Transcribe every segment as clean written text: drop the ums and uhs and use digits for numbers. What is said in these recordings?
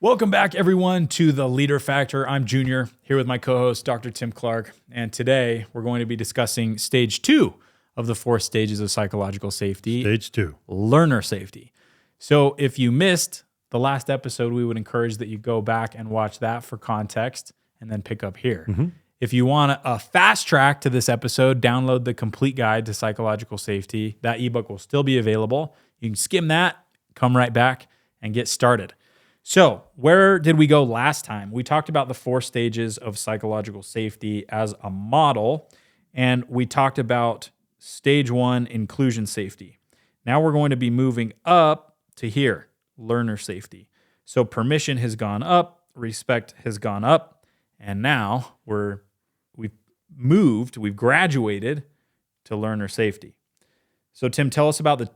Welcome back, everyone, to The Leader Factor. I'm Junior, here with my co-host, Dr. Tim Clark, and today we're going to be discussing stage 2 of the 4 stages of psychological safety. Stage 2. Learner safety. So if you missed the last episode, we would encourage that you go back and watch that for context and then pick up here. Mm-hmm. If you want a fast track to this episode, download the complete guide to psychological safety. That ebook will still be available. You can skim that, come right back, and get started. So where did we go last time? We talked about the 4 stages of psychological safety as a model, and we talked about stage 1, inclusion safety. Now we're going to be moving up to here, learner safety. So permission has gone up, respect has gone up, and now we've graduated to learner safety. So Tim, tell us about the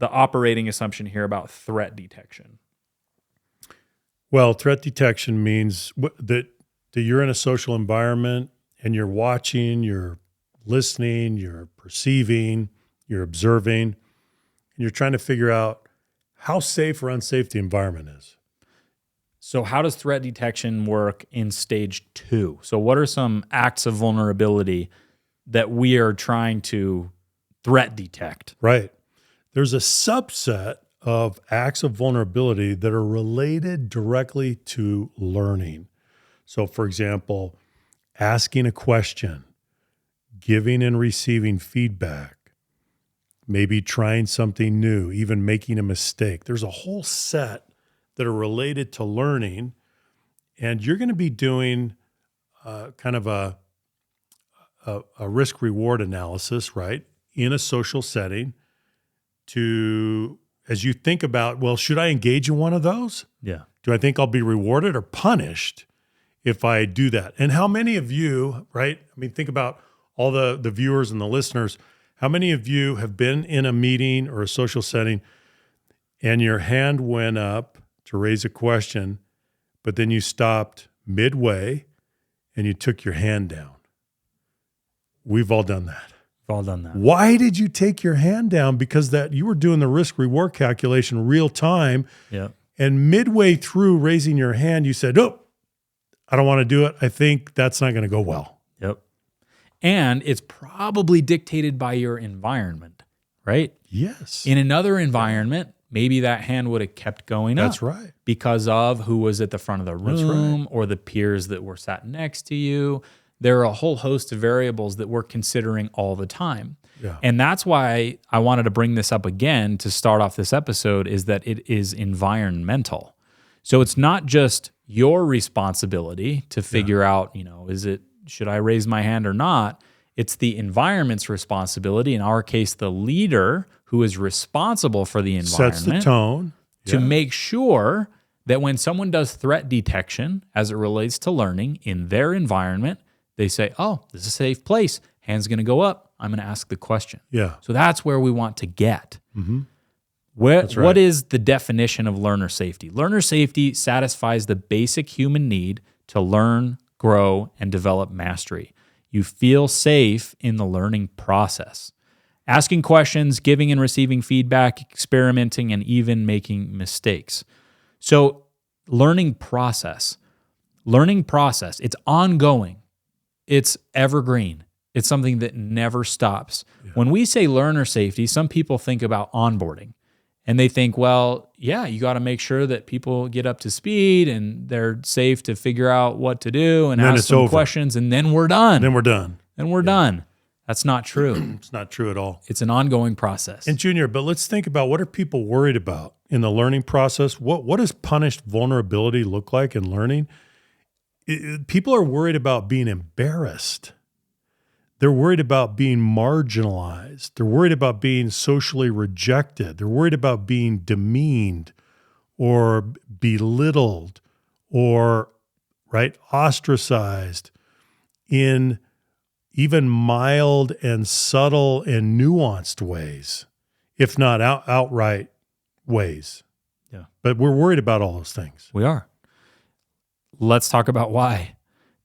operating assumption here about threat detection. Well, threat detection means that you're in a social environment and you're watching, you're listening, you're perceiving, you're observing, and you're trying to figure out how safe or unsafe the environment is. So how does threat detection work in stage 2? So what are some acts of vulnerability that we are trying to threat detect? Right. There's a subset of acts of vulnerability that are related directly to learning. So, for example, asking a question, giving and receiving feedback, maybe trying something new, even making a mistake. There's a whole set that are related to learning, and you're going to be doing kind of a risk-reward analysis, right, in a social setting as you think about, well, should I engage in one of those? Yeah. Do I think I'll be rewarded or punished if I do that? And how many of you, right? I mean, think about all the viewers and the listeners. How many of you have been in a meeting or a social setting and your hand went up to raise a question, but then you stopped midway and you took your hand down? We've all done that. We've all done that. Why did you take your hand down? Because you were doing the risk-reward calculation real time. Yeah. And midway through raising your hand, you said, oh, I don't want to do it. I think that's not going to go well. Yep. And it's probably dictated by your environment, right? Yes. In another environment, maybe that hand would have kept going up. That's right. Because of who was at the front of the room or the peers that were sat next to you. There are a whole host of variables that we're considering all the time. Yeah. And that's why I wanted to bring this up again to start off this episode, is that it is environmental. So it's not just your responsibility to figure out, should I raise my hand or not? It's the environment's responsibility, in our case, the leader who is responsible for the environment. Sets the tone. To make sure that when someone does threat detection as it relates to learning in their environment, they say, oh, this is a safe place. Hand's going to go up. I'm going to ask the question. Yeah. So that's where we want to get. Mm-hmm. What is the definition of learner safety? Learner safety satisfies the basic human need to learn, grow, and develop mastery. You feel safe in the learning process. Asking questions, giving and receiving feedback, experimenting, and even making mistakes. So learning process, it's ongoing. It's evergreen. It's something that never stops. Yeah. When we say learner safety, some people think about onboarding. And they think, well, yeah, you got to make sure that people get up to speed and they're safe to figure out what to do and ask some questions, and then we're done. Then we're done. That's not true. It's not true at all. It's an ongoing process. And Junior, but let's think about, what are people worried about in the learning process? What does punished vulnerability look like in learning? People are worried about being embarrassed. They're worried about being marginalized. They're worried about being socially rejected. They're worried about being demeaned or belittled or, ostracized in even mild and subtle and nuanced ways, if not outright ways. Yeah. But we're worried about all those things. We are. Let's talk about why.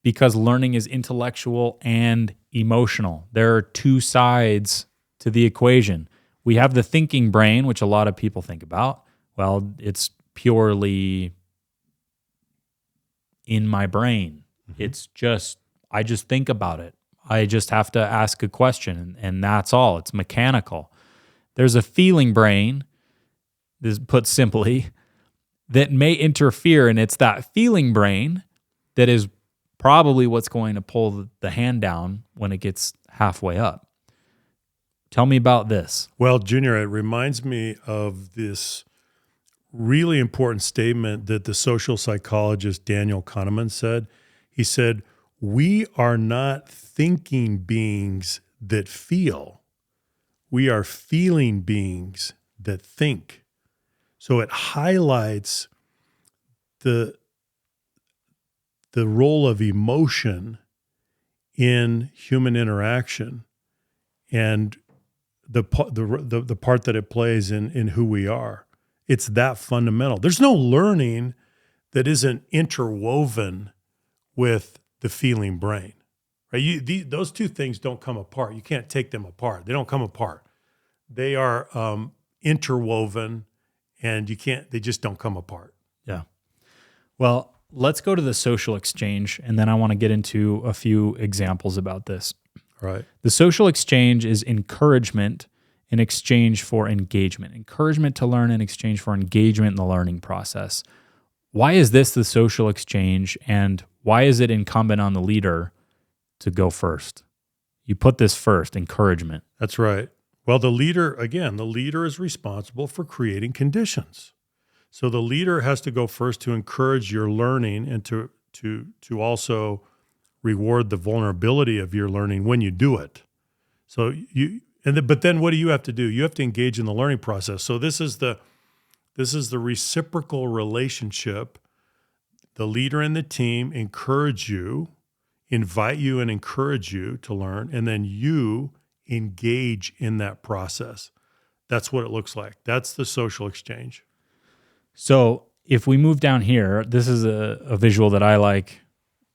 Because learning is intellectual and emotional. There are two sides to the equation. We have the thinking brain, which a lot of people think about. Well, it's purely in my brain. It's just, I just think about it. I just have to ask a question, and that's all. It's mechanical. There's a feeling brain, this put simply, that may interfere, and it's that feeling brain that is probably what's going to pull the hand down when it gets halfway up. Tell me about this. Well, Junior, it reminds me of this really important statement that the social psychologist Daniel Kahneman said. He said, "We are not thinking beings that feel. We are feeling beings that think." So it highlights the role of emotion in human interaction and the part that it plays in who we are. It's that fundamental. There's no learning that isn't interwoven with the feeling brain, right? Those two things don't come apart. You can't take them apart. They don't come apart. They are interwoven, and they just don't come apart. Yeah. Well, let's go to the social exchange, and then I want to get into a few examples about this. Right. The social exchange is encouragement in exchange for engagement. Encouragement to learn in exchange for engagement in the learning process. Why is this the social exchange, and why is it incumbent on the leader to go first? You put this first, encouragement. That's right. Well, the leader is responsible for creating conditions. So the leader has to go first to encourage your learning and to also reward the vulnerability of your learning when you do it. So but then what do you have to do? You have to engage in the learning process. So this is the reciprocal relationship. The leader and the team invite you and encourage you to learn, and then you engage in that process. That's what it looks like. That's the social exchange. So if we move down here, this is a visual that I like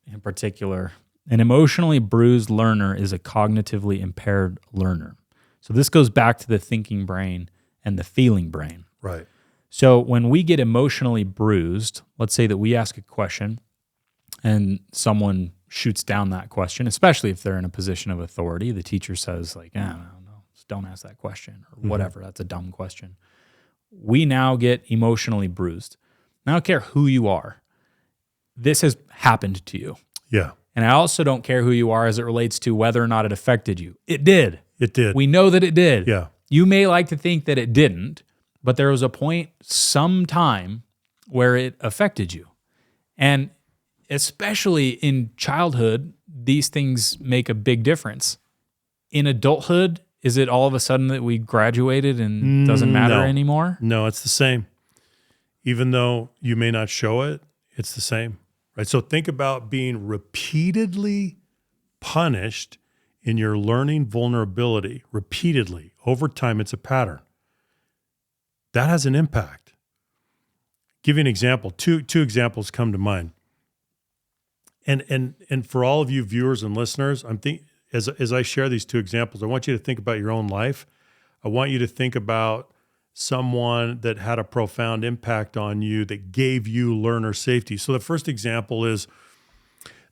in particular. An emotionally bruised learner is a cognitively impaired learner. So this goes back to the thinking brain and the feeling brain. Right. So when we get emotionally bruised, let's say that we ask a question and someone shoots down that question, especially if they're in a position of authority. The teacher says like, no, just don't ask that question or whatever. That's a dumb question. We now get emotionally bruised. I don't care who you are. This has happened to you. Yeah. And I also don't care who you are as it relates to whether or not it affected you. It did. It did. We know that it did. Yeah. You may like to think that it didn't, but there was a point, sometime, where it affected you. And especially in childhood, these things make a big difference. In adulthood, is it all of a sudden that we graduated and doesn't matter anymore? No, it's the same. Even though you may not show it, it's the same. Right? So think about being repeatedly punished in your learning vulnerability, repeatedly. Over time, it's a pattern. That has an impact. Give you an example. Two examples come to mind. And for all of you viewers and listeners, as I share these two examples, I want you to think about your own life. I want you to think about someone that had a profound impact on you that gave you learner safety. So the first example is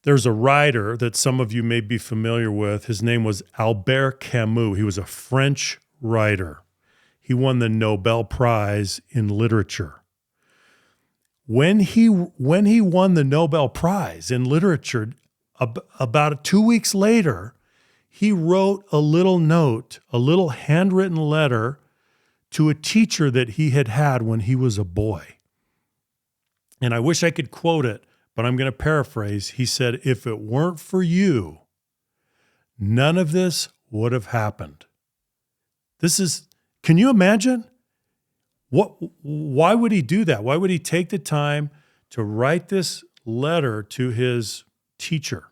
there's a writer that some of you may be familiar with. His name was Albert Camus. He was a French writer. He won the Nobel Prize in literature. When he won the Nobel Prize in literature, about 2 weeks later, he wrote a little note, a little handwritten letter to a teacher that he had when he was a boy. And I wish I could quote it, but I'm going to paraphrase. He said, "If it weren't for you, none of this would have happened." Can you imagine? Why would he do that? Why would he take the time to write this letter to his teacher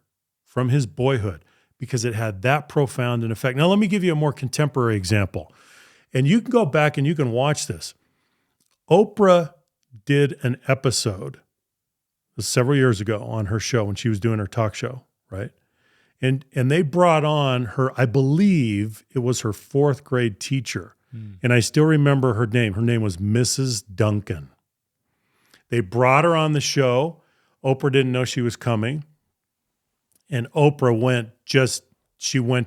from his boyhood? Because it had that profound an effect. Now, let me give you a more contemporary example. And you can go back and you can watch this. Oprah did an episode several years ago on her show when she was doing her talk show, right? And they brought on her, I believe it was her 4th grade teacher. And I still remember her name. Her name was Mrs. Duncan. They brought her on the show. Oprah didn't know she was coming. And Oprah went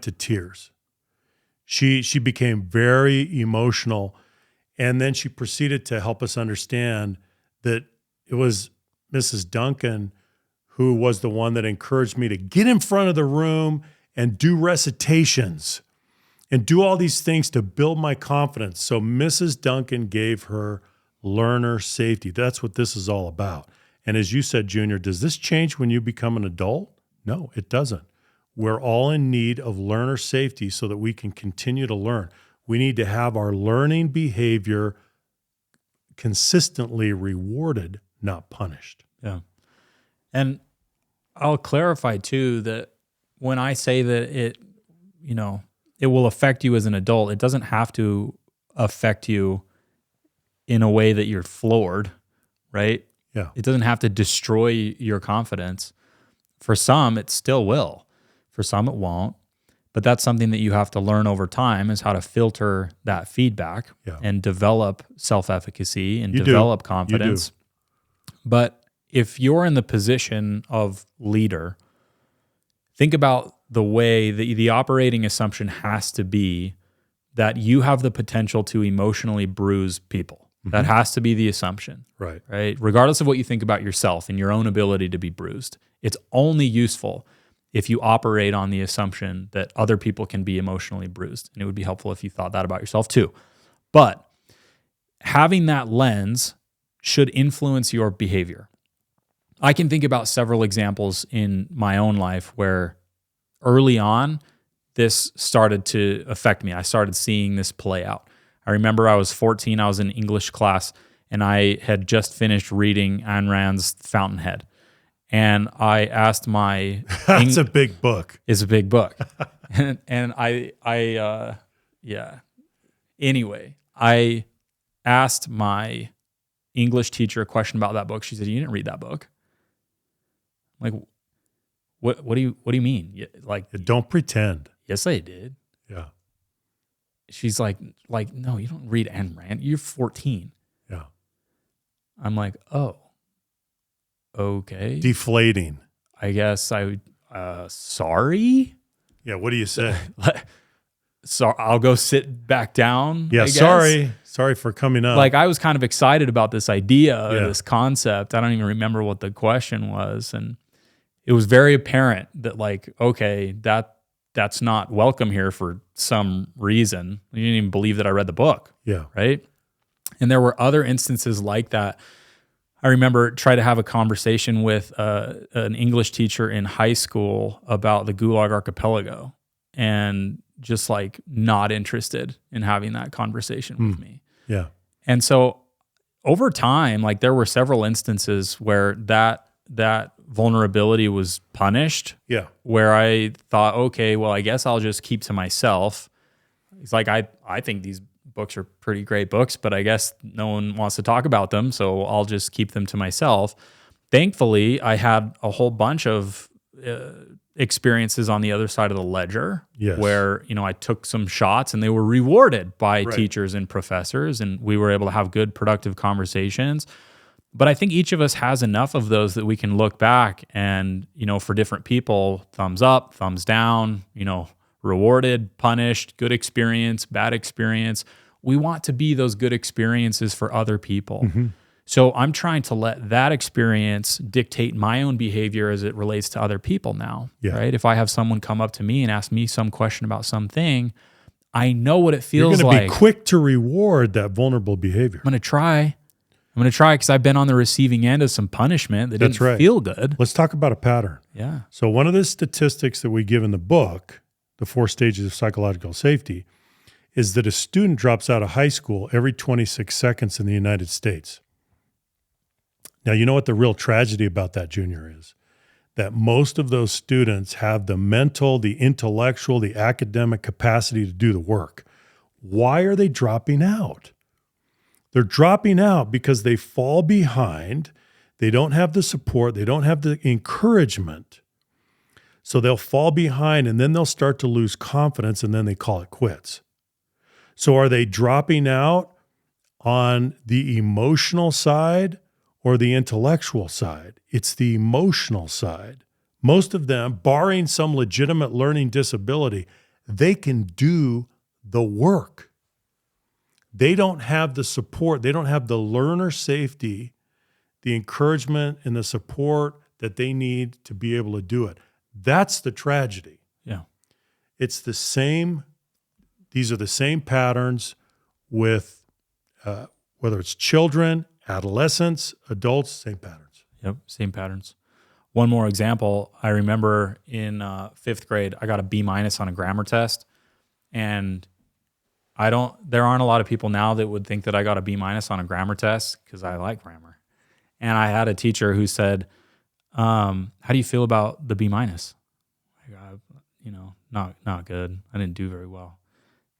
to tears. She became very emotional. And then she proceeded to help us understand that it was Mrs. Duncan who was the one that encouraged me to get in front of the room and do recitations and do all these things to build my confidence. So Mrs. Duncan gave her learner safety. That's what this is all about. And as you said, Junior, does this change when you become an adult? No, it doesn't. We're all in need of learner safety so that we can continue to learn. We need to have our learning behavior consistently rewarded, not punished. Yeah. And I'll clarify too that when I say that it will affect you as an adult, it doesn't have to affect you in a way that you're floored, right? Yeah. It doesn't have to destroy your confidence. For some, it still will. For some, it won't. But that's something that you have to learn over time, is how to filter that feedback and develop self-efficacy and develop confidence. But if you're in the position of leader, think about the way the operating assumption has to be that you have the potential to emotionally bruise people. Mm-hmm. That has to be the assumption. Right. Regardless of what you think about yourself and your own ability to be bruised, it's only useful if you operate on the assumption that other people can be emotionally bruised. And it would be helpful if you thought that about yourself too. But having that lens should influence your behavior. I can think about several examples in my own life where early on, this started to affect me. I started seeing this play out. I remember I was 14, I was in English class, and I had just finished reading Ayn Rand's Fountainhead. And I asked my... That's a big book. It's a big book. and Anyway, I asked my English teacher a question about that book. She said, "You didn't read that book." I'm like, what do you mean? Like, don't pretend. Yes, I did. Yeah. She's like, no, you don't read Ayn Rand. You're 14. Yeah. I'm like, oh, okay. Deflating. I guess sorry? Yeah, what do you say? So I'll go sit back down. Yeah, sorry for coming up. Like, I was kind of excited about this idea, this concept. I don't even remember what the question was. And it was very apparent that, like, okay, that's not welcome here for some reason. You didn't even believe that I read the book. Yeah. Right? And there were other instances like that. I remember trying to have a conversation with an English teacher in high school about the Gulag Archipelago, and just like not interested in having that conversation with me. Yeah. And so over time, like, there were several instances where that vulnerability was punished. Yeah. Where I thought, okay, well, I guess I'll just keep to myself. It's like, I think these books are pretty great books, but I guess no one wants to talk about them, so I'll just keep them to myself. Thankfully, I had a whole bunch of experiences on the other side of the ledger, where, I took some shots and they were rewarded by teachers and professors, and we were able to have good, productive conversations. But I think each of us has enough of those that we can look back and, for different people, thumbs up, thumbs down, rewarded, punished, good experience, bad experience. We want to be those good experiences for other people. Mm-hmm. So I'm trying to let that experience dictate my own behavior as it relates to other people now, right? If I have someone come up to me and ask me some question about something, I know what it feels like. You're going to be quick to reward that vulnerable behavior. I'm going to try because I've been on the receiving end of some punishment that didn't feel good. Let's talk about a pattern. Yeah. So one of the statistics that we give in the book, The 4 Stages of Psychological Safety, is that a student drops out of high school every 26 seconds in the United States. Now, you know what the real tragedy about that, Junior, is? That most of those students have the mental, the intellectual, the academic capacity to do the work. Why are they dropping out? They're dropping out because they fall behind. They don't have the support. They don't have the encouragement. So they'll fall behind, and then they'll start to lose confidence, and then they call it quits. So are they dropping out on the emotional side, or the intellectual side. It's the emotional side. Most of them, barring some legitimate learning disability, they can do the work. They don't have the support. They don't have the learner safety, the encouragement and the support that they need to be able to do it. That's the tragedy. Yeah. It's the same. These are the same patterns with whether it's children, adolescents, adults, same patterns. Yep, same patterns. One more example. I remember in 5th grade, I got a B- on a grammar test, and there aren't a lot of people now that would think that I got a B- on a grammar test because I like grammar. And I had a teacher who said, how do you feel about the B-? Not good. I didn't do very well.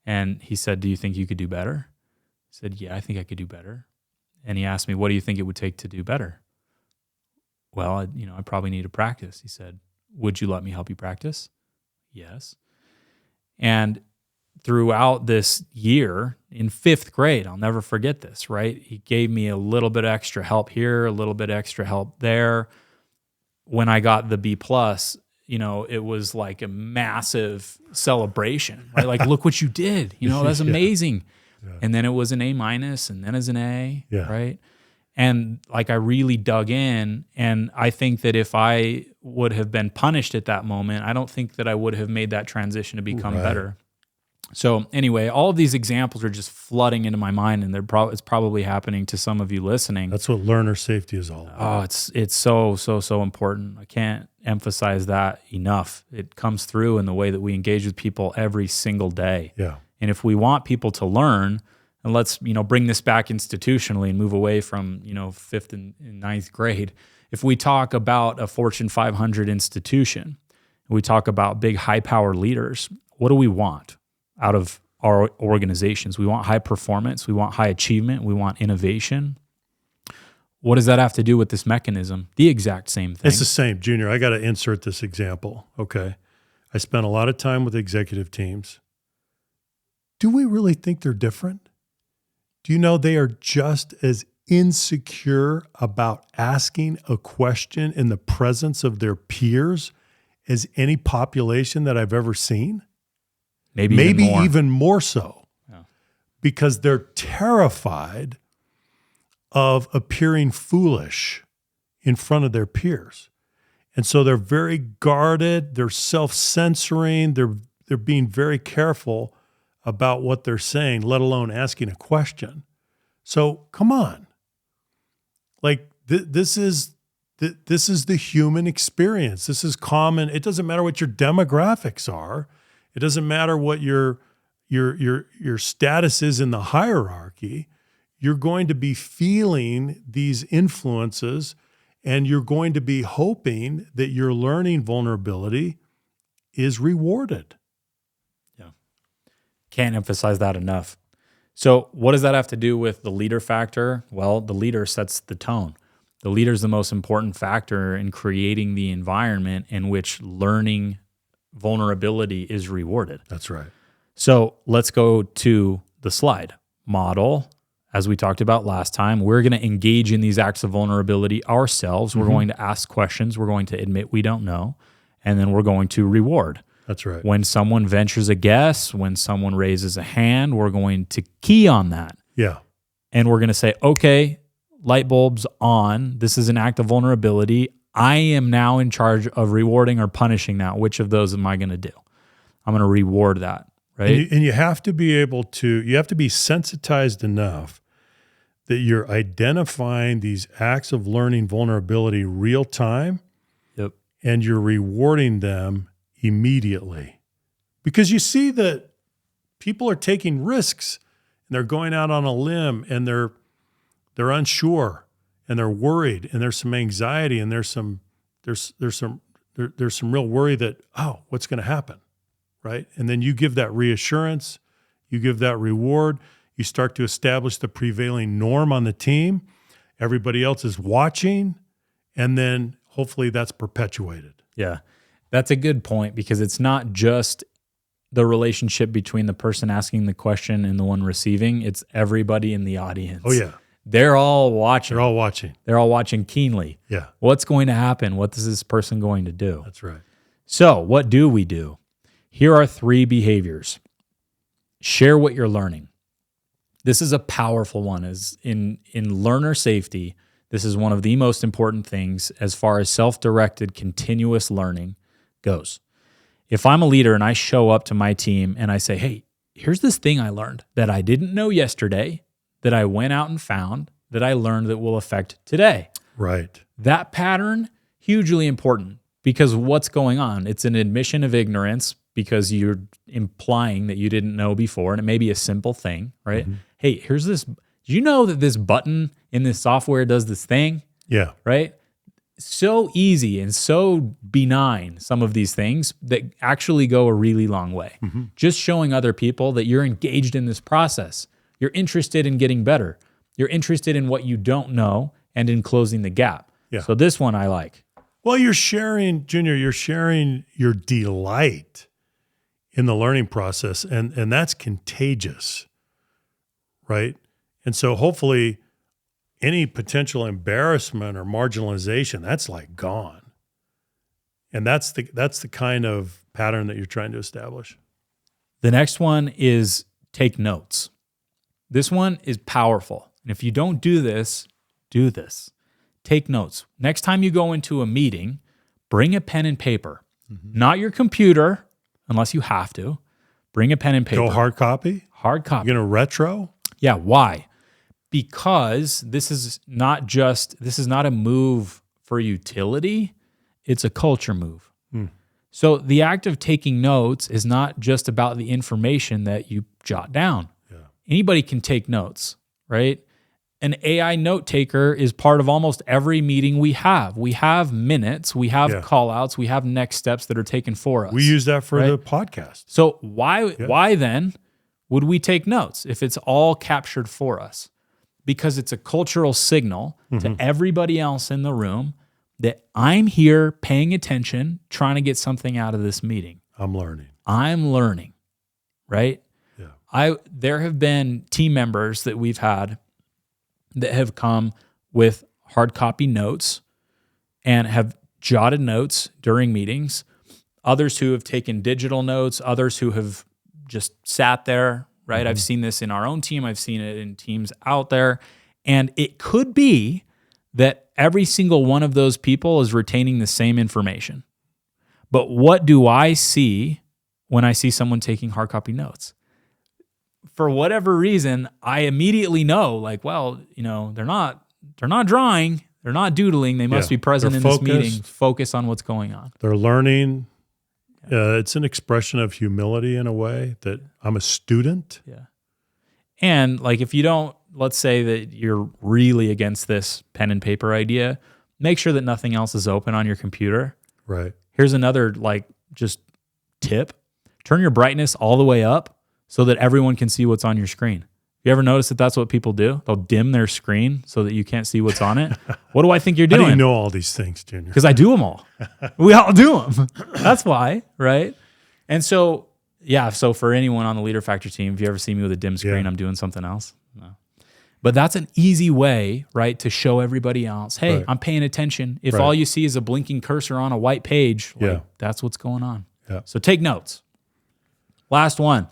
And he said, do you think you could do better? I said, yeah, I think I could do better. And he asked me, what do you think it would take to do better? Well, I probably need to practice. He said, would you let me help you practice? Yes. And throughout this year in 5th grade, I'll never forget this, right? He gave me a little bit extra help here, a little bit extra help there. When I got the B+, it was like a massive celebration, right? Like, look what you did, that's amazing. Yeah. And then it was an A-, and then as an A, right? And like, I really dug in, and I think that if I would have been punished at that moment, I don't think that I would have made that transition to become better. So anyway, all of these examples are just flooding into my mind, and it's probably happening to some of you listening. That's what learner safety is all about. Oh, it's so important. I can't emphasize that enough. It comes through in the way that we engage with people every single day. Yeah. And if we want people to learn, and let's bring this back institutionally and move away from 5th and 9th grade. If we talk about a Fortune 500 institution, we talk about big high power leaders, what do we want out of our organizations? We want high performance, we want high achievement, we want innovation. What does that have to do with this mechanism? The exact same thing. It's the same. Junior, I got to insert this example, okay? I spent a lot of time with executive teams. Do we really think they're different? Do you know they are just as insecure about asking a question in the presence of their peers as any population that I've ever seen? Maybe even more so. Yeah. Because they're terrified of appearing foolish in front of their peers. And so they're very guarded, they're self-censoring, they're being very careful about what they're saying, let alone asking a question. So come on. Like this is the human experience. This is common. It doesn't matter what your demographics are. It doesn't matter what your status is in the hierarchy. You're going to be feeling these influences, and you're going to be hoping that your learning vulnerability is rewarded. Yeah. Can't emphasize that enough. So what does that have to do with the leader factor? Well, the leader sets the tone. The leader is the most important factor in creating the environment in which learning vulnerability is rewarded. That's right. So let's go to the slide. Model, as we talked about last time, we're going to engage in these acts of vulnerability ourselves. We're going to ask questions. We're going to admit we don't know. And then we're going to reward. That's right. When someone ventures a guess, when someone raises a hand, we're going to key on that. Yeah. And we're going to say, okay, light bulbs on. This is an act of vulnerability. I am now in charge of rewarding or punishing that. Which of those am I going to do? I'm going to reward that, right? And you have to be able to, you have to be sensitized enough that you're identifying these acts of learning vulnerability real time. Yep. And you're rewarding them immediately. Because you see that people are taking risks and they're going out on a limb and they're unsure and they're worried and there's some anxiety and there's some real worry that, oh, what's going to happen, right? And then you give that reassurance, you give that reward, you start to establish the prevailing norm on the team. Everybody else is watching, and then hopefully that's perpetuated. Yeah, that's a good point, because it's not just the relationship between the person asking the question and the one receiving. It's everybody in the audience. Oh, yeah. They're all watching. They're all watching. They're all watching keenly. Yeah. What's going to happen? What is this person going to do? That's right. So what do we do? Here are 3 behaviors. Share what you're learning. This is a powerful one. As in learner safety, this is one of the most important things as far as self-directed continuous learning goes. If I'm a leader and I show up to my team and I say, hey, here's this thing I learned that I didn't know yesterday, that I went out and found, that I learned that will affect today. Right. That pattern, hugely important, because what's going on? It's an admission of ignorance because you're implying that you didn't know before, and it may be a simple thing, right? Mm-hmm. Hey, here's this. Do you know that this button in this software does this thing? Yeah. Right? So easy and so benign, some of these things that actually go a really long way. Mm-hmm. Just showing other people that you're engaged in this process. You're interested in getting better. You're interested in what you don't know and in closing the gap. Yeah. So this one I like. Well, you're sharing your delight in the learning process, and that's contagious, right? And so hopefully any potential embarrassment or marginalization, that's like gone. And that's the kind of pattern that you're trying to establish. The next one is take notes. This one is powerful. And if you don't do this, do this. Take notes. Next time you go into a meeting, bring a pen and paper. Mm-hmm. Not your computer, unless you have to. Bring a pen and paper. Go hard copy? Hard copy. You're going to retro? Yeah, why? Because this is not a move for utility, it's a culture move. So the act of taking notes is not just about the information that you jot down. Yeah. Anybody can take notes, right? An AI note taker is part of almost every meeting we have. We have minutes, we have call outs, we have next steps that are taken for us. We use that for the podcast. So why then would we take notes if it's all captured for us? Because it's a cultural signal to everybody else in the room that I'm here paying attention, trying to get something out of this meeting. I'm learning, right? Yeah. There have been team members that we've had that have come with hard copy notes and have jotted notes during meetings, others who have taken digital notes, others who have just sat there, right? Mm-hmm. I've seen this in our own team. I've seen it in teams out there. And it could be that every single one of those people is retaining the same information. But what do I see when I see someone taking hard copy notes? For whatever reason, I immediately know, like, well, they're not drawing, they're not doodling. They must be present in this meeting. Focus on what's going on. They're learning. It's an expression of humility in a way that I'm a student. Yeah. And like, if you don't, let's say that you're really against this pen and paper idea, make sure that nothing else is open on your computer. Right. Here's another just tip. Turn your brightness all the way up so that everyone can see what's on your screen. You ever notice that that's what people do? They'll dim their screen so that you can't see what's on it. What do I think you're doing? How do you know all these things, Junior? Because I do them all. We all do them. That's why, right? And so, so for anyone on the Leader Factor team, if you ever see me with a dim screen, I'm doing something else. No. But that's an easy way, right, to show everybody else, hey, I'm paying attention. If all you see is a blinking cursor on a white page, that's what's going on. Yeah. So take notes. Last one.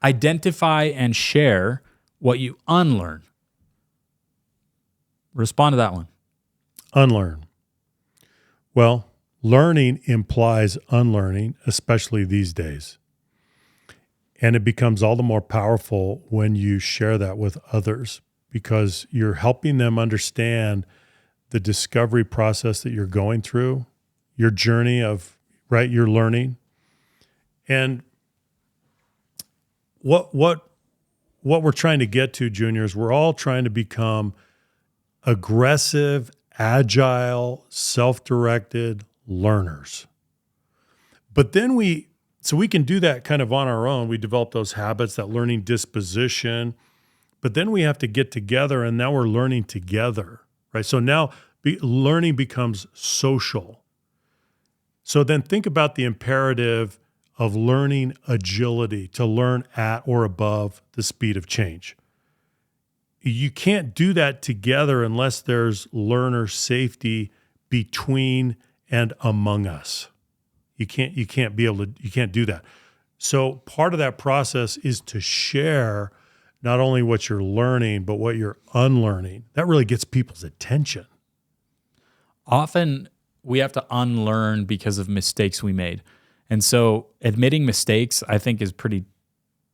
Identify and share what you unlearn. Respond to that one. Unlearn. Well, learning implies unlearning, especially these days. And it becomes all the more powerful when you share that with others because you're helping them understand the discovery process that you're going through, your journey of, your learning. And what we're trying to get to, Junior, is we're all trying to become aggressive, agile, self-directed learners. But then we can do that kind of on our own. We develop those habits, that learning disposition. But then we have to get together, and now we're learning together, right? So now learning becomes social. So then think about the imperative of learning agility, to learn at or above the speed of change. you can't do that together unless there's learner safety between and among us. You can't do that. So part of that process is to share not only what you're learning, but what you're unlearning. That really gets people's attention. Often we have to unlearn because of mistakes we made. And so admitting mistakes, I think, is pretty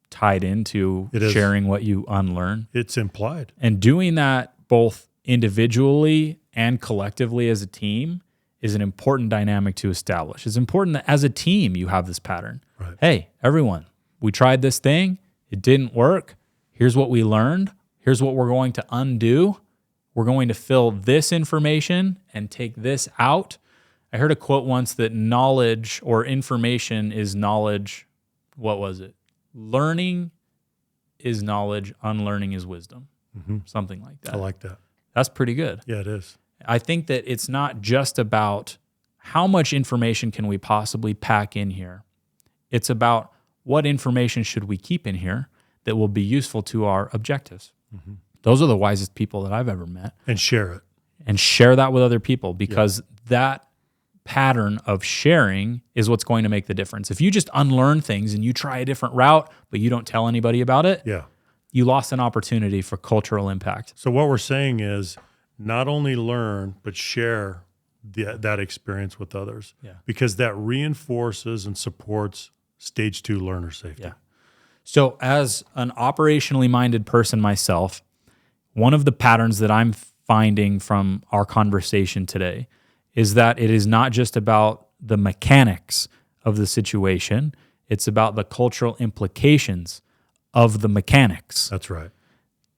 tied into sharing what you unlearn. It's implied. And doing that both individually and collectively as a team is an important dynamic to establish. It's important that as a team you have this pattern. Right. Hey, everyone, we tried this thing. It didn't work. Here's what we learned. Here's what we're going to undo. We're going to fill this information and take this out. I heard a quote once that knowledge or information is knowledge. What was it? Learning is knowledge. Unlearning is wisdom. Mm-hmm. Something like that. I like that. That's pretty good. Yeah, it is. I think that it's not just about how much information can we possibly pack in here. It's about what information should we keep in here that will be useful to our objectives. Mm-hmm. Those are the wisest people that I've ever met. And share it. And share that with other people, because that pattern of sharing is what's going to make the difference. If you just unlearn things and you try a different route, but you don't tell anybody about it, you lost an opportunity for cultural impact. So what we're saying is not only learn, but share that experience with others, because that reinforces and supports stage 2 learner safety. Yeah. So as an operationally minded person myself, one of the patterns that I'm finding from our conversation today is that it is not just about the mechanics of the situation. It's about the cultural implications of the mechanics. That's right.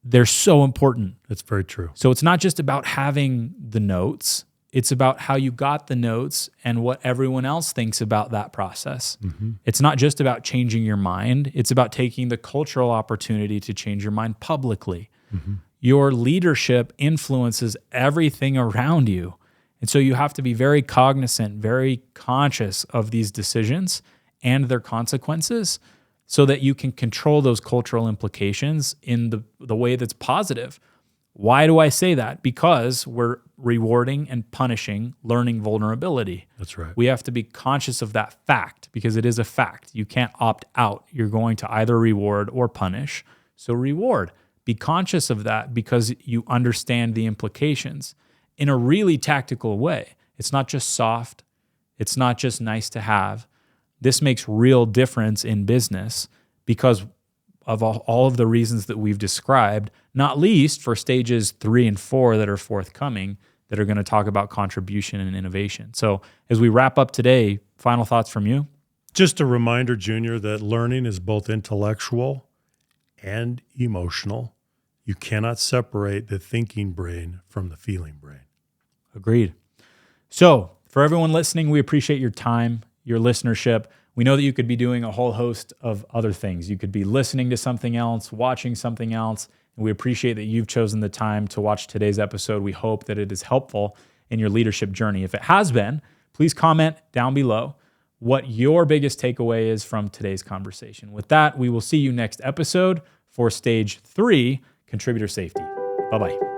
They're so important. That's very true. So it's not just about having the notes. It's about how you got the notes and what everyone else thinks about that process. Mm-hmm. It's not just about changing your mind. It's about taking the cultural opportunity to change your mind publicly. Mm-hmm. Your leadership influences everything around you. And so you have to be very cognizant, very conscious of these decisions and their consequences so that you can control those cultural implications in the way that's positive. Why do I say that? Because we're rewarding and punishing learning vulnerability. That's right. We have to be conscious of that fact because it is a fact. You can't opt out. You're going to either reward or punish. So reward. Be conscious of that because you understand the implications in a really tactical way. It's not just soft. It's not just nice to have. This makes real difference in business because of all of the reasons that we've described, not least for stages 3 and 4 that are forthcoming that are going to talk about contribution and innovation. So as we wrap up today, final thoughts from you? Just a reminder, Junior, that learning is both intellectual and emotional. You cannot separate the thinking brain from the feeling brain. Agreed. So for everyone listening, we appreciate your time, your listenership. We know that you could be doing a whole host of other things. You could be listening to something else, watching something else, and we appreciate that you've chosen the time to watch today's episode. We hope that it is helpful in your leadership journey. If it has been, please comment down below what your biggest takeaway is from today's conversation. With that, we will see you next episode for Stage 3, Contributor Safety. Bye-bye.